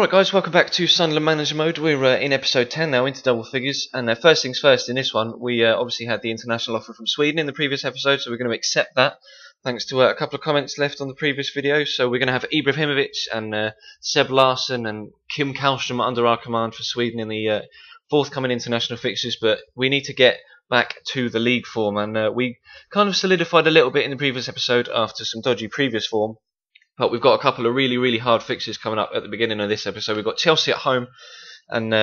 Alright guys, welcome back to Sunderland Manager Mode. We're in episode 10 now, into double figures, and first things first in this one, we obviously had the international offer from Sweden in the previous episode, so we're going to accept that, thanks to a couple of comments left on the previous video. So we're going to have Ibrahimovic and Seb Larsson and Kim Kallström under our command for Sweden in the forthcoming international fixtures, but we need to get back to the league form, and we kind of solidified a little bit in the previous episode after some dodgy previous form. But we've got a couple of really hard fixtures coming up at the beginning of this episode. We've got Chelsea at home, and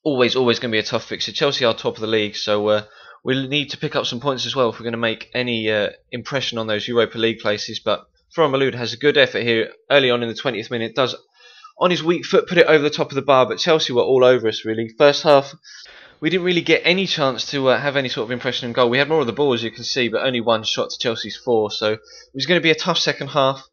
always going to be a tough fixture. Chelsea are top of the league, so we'll need to pick up some points as well if we're going to make any impression on those Europa League places. But Man Utd has a good effort here early on in the 20th minute. Does, on his weak foot, put it over the top of the bar, but Chelsea were all over us, really. First half, we didn't really get any chance to have any sort of impression in goal. We had more of the ball, as you can see, but only one shot to Chelsea's 4. So it was going to be a tough second half.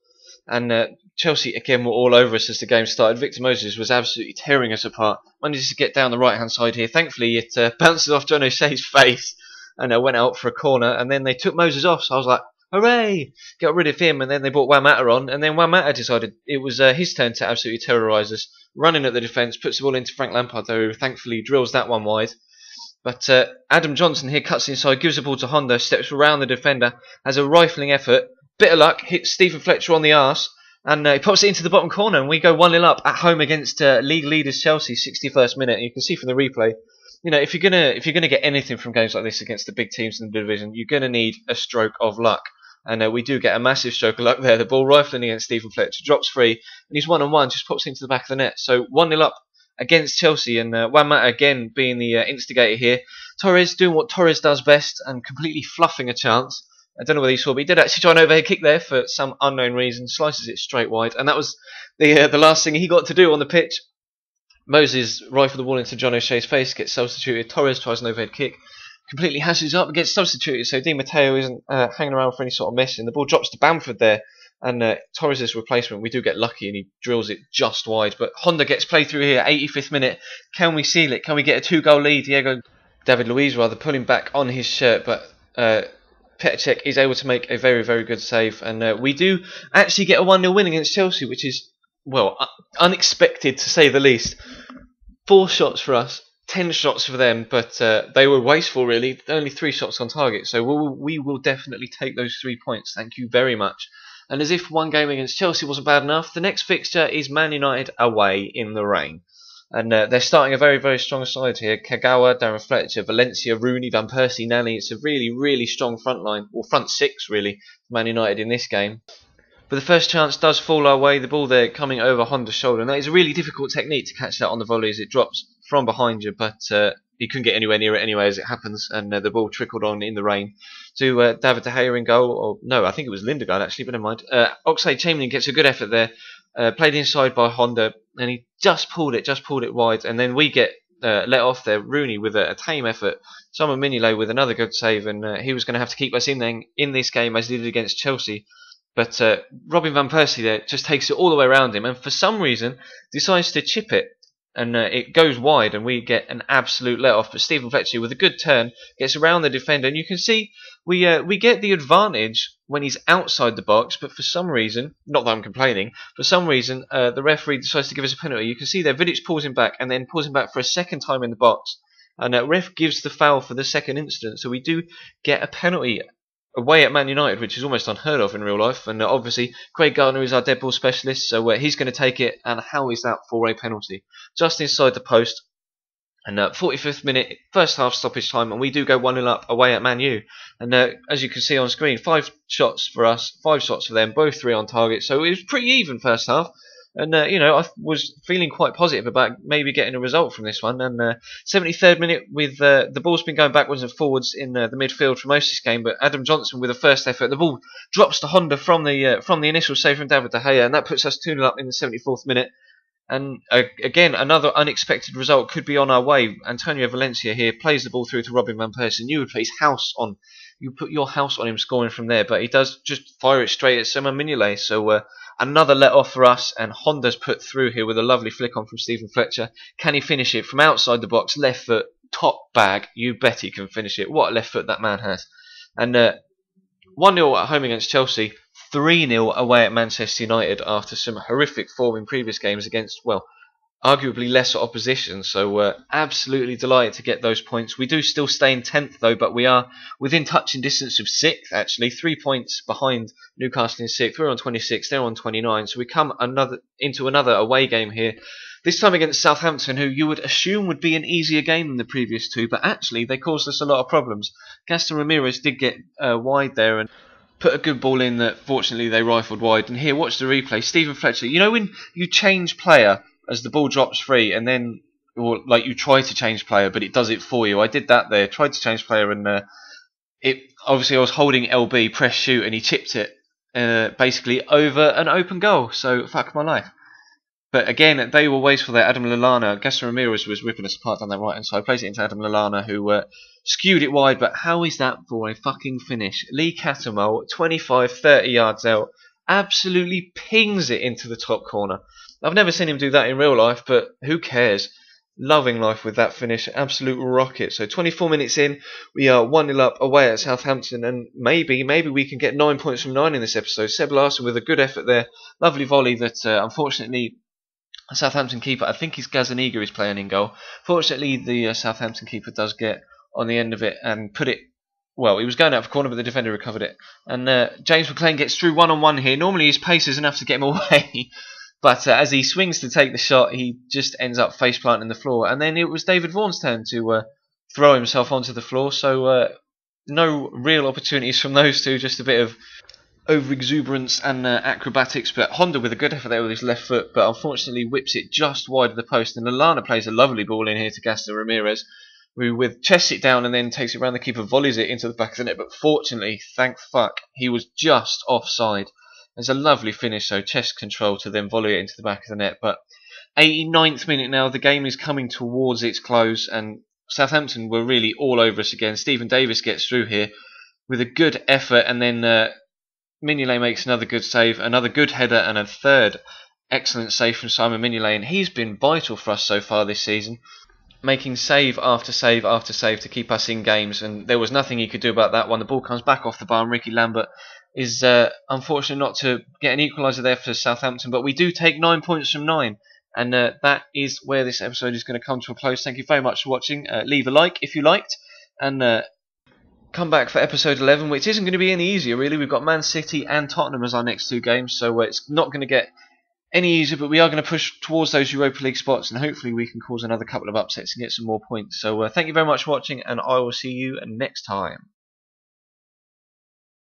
And Chelsea, again, were all over us as the game started. Victor Moses was absolutely tearing us apart. Managed to get down the right-hand side here. Thankfully, it bounces off John O'Shea's face and went out for a corner. And then they took Moses off, so I was like, hooray! Got rid of him. And then they brought Juan Mata on. And then Juan Mata decided it was his turn to absolutely terrorise us. Running at the defence, puts the ball into Frank Lampard, though, who thankfully drills that one wide. But Adam Johnson here cuts inside, gives the ball to Honda, steps around the defender, has a rifling effort. Bit of luck, hits Stephen Fletcher on the arse, and he pops it into the bottom corner, and we go 1-0 up at home against league leaders Chelsea, 61st minute. And you can see from the replay, you know, if you're gonna get anything from games like this against the big teams in the division, you're gonna need a stroke of luck, and we do get a massive stroke of luck there. The ball rifling against Stephen Fletcher, drops free, and he's 1-on-1, just pops into the back of the net. So 1-0 up against Chelsea, and Juan Mata again being the instigator here. Torres doing what Torres does best and completely fluffing a chance. I don't know whether you saw, but he did actually try an overhead kick there for some unknown reason. Slices it straight wide, and that was the last thing he got to do on the pitch. Moses rifled the ball into John O'Shea's face, gets substituted. Torres tries an overhead kick, completely hashes up and gets substituted. So Di Matteo isn't hanging around for any sort of mess, and the ball drops to Bamford there. And Torres' replacement, we do get lucky, and he drills it just wide. But Honda gets played through here, 85th minute. Can we seal it? Can we get a 2-goal lead? David Luiz pulling back on his shirt, but Petr Cech is able to make a very good save, and we do actually get a 1-0 win against Chelsea, which is, well, unexpected to say the least. 4 shots for us, 10 shots for them, but they were wasteful, really. Only 3 shots on target, so we will definitely take those 3 points. Thank you very much. And as if one game against Chelsea wasn't bad enough, the next fixture is Man United away in the rain. And they're starting a very strong side here. Kagawa, Darren Fletcher, Valencia, Rooney, Van Persie, Nani. It's a really strong front line, or front 6 really, for Man United in this game. But the first chance does fall our way. The ball there coming over Honda's shoulder. And that is a really difficult technique to catch that on the volley as it drops from behind you. But he couldn't get anywhere near it anyway as it happens. And the ball trickled on in the rain to David De Gea in goal. Or no, I think it was Lindegaard actually, but never mind. Oxlade-Chamberlain gets a good effort there. Played inside by Honda, and he just pulled it wide, and then we get let off there. Rooney with a tame effort, Simon Mignolet with another good save, and he was going to have to keep us in this game as he did against Chelsea. But Robin Van Persie there just takes it all the way around him, and for some reason decides to chip it, and it goes wide, and we get an absolute let off. But Stephen Fletcher with a good turn gets around the defender, and you can see we get the advantage when he's outside the box, but for some reason, not that I'm complaining, for some reason the referee decides to give us a penalty. You can see there Vidic pulls him back, and then pulls him back for a second time in the box, and ref gives the foul for the second incident. So we do get a penalty away at Man United, which is almost unheard of in real life. And obviously Craig Gardner is our dead ball specialist, so he's going to take it. And how is that for a penalty? Just inside the post. And 45th minute, first half stoppage time, and we do go 1-0 up away at Man U. And as you can see on screen, 5 shots for us, 5 shots for them, both 3 on target. So it was pretty even first half. And, you know, I was feeling quite positive about maybe getting a result from this one. And 73rd minute, with the ball's been going backwards and forwards in the midfield for most of this game. But Adam Johnson with a first effort, the ball drops to Honda from the initial save from David De Gea, and that puts us 2-0 up in the 74th minute. And again, another unexpected result could be on our way. Antonio Valencia here plays the ball through to Robin Van Persie. You would put your house on him scoring from there, but he does just fire it straight at Simon Mignolet. So another let off for us, and Honda's put through here with a lovely flick on from Stephen Fletcher. Can he finish it from outside the box? Left foot, top bag. You bet he can finish it. What a left foot that man has. And 1-0 at home against Chelsea. 3-0 away at Manchester United after some horrific form in previous games against, well, arguably lesser opposition. So absolutely delighted to get those points. We do still stay in 10th though, but we are within touching distance of 6th actually, 3 points behind Newcastle in 6th. We're on 26, they're on 29, so we come into another away game here. This time against Southampton, who you would assume would be an easier game than the previous two, but actually they caused us a lot of problems. Gaston Ramirez did get wide there and put a good ball in that fortunately they rifled wide. And here, watch the replay. Stephen Fletcher, you know when you change player as the ball drops free and then, or like you try to change player but it does it for you. I did that there, tried to change player and it obviously I was holding LB, press shoot, and he chipped it basically over an open goal. So fuck my life. But again, they were wasteful there. Adam Lallana, Gaston Ramirez was ripping us apart down that right hand side. Plays it into Adam Lallana, who skewed it wide. But how is that for a fucking finish? Lee Cattermole, 25, 30 yards out, absolutely pings it into the top corner. I've never seen him do that in real life, but who cares? Loving life with that finish, absolute rocket. So 24 minutes in, we are 1-0 up away at Southampton, and maybe we can get 9 points from 9 in this episode. Seb Larson with a good effort there, lovely volley that unfortunately Southampton keeper, I think he's Gazaniga is playing in goal. Fortunately, the Southampton keeper does get on the end of it and put it. Well, he was going out for corner, but the defender recovered it. And James McLean gets through one-on-one here. Normally, his pace is enough to get him away, but as he swings to take the shot, he just ends up face planting the floor. And then it was David Vaughan's turn to throw himself onto the floor. So no real opportunities from those two. Just a bit of over exuberance and acrobatics, but Honda with a good effort there with his left foot, but unfortunately whips it just wide of the post. And Lallana plays a lovely ball in here to Gaston Ramirez, who with chests it down and then takes it around the keeper, volleys it into the back of the net. But fortunately, thank fuck, he was just offside. There's a lovely finish, so chest control to then volley it into the back of the net. But 89th minute now, the game is coming towards its close, and Southampton were really all over us again. Stephen Davis gets through here with a good effort, and then Mignolet makes another good save, another good header, and a third excellent save from Simon Mignolet. And he's been vital for us so far this season, making save after save after save to keep us in games. And there was nothing he could do about that one. The ball comes back off the bar, and Ricky Lambert is unfortunate not to get an equaliser there for Southampton. But we do take 9 points from 9. And that is where this episode is going to come to a close. Thank you very much for watching. Leave a like if you liked. And come back for episode 11, which isn't going to be any easier really. We've got Man City and Tottenham as our next two games, so it's not going to get any easier, but we are going to push towards those Europa League spots, and hopefully we can cause another couple of upsets and get some more points. So thank you very much for watching, and I will see you next time.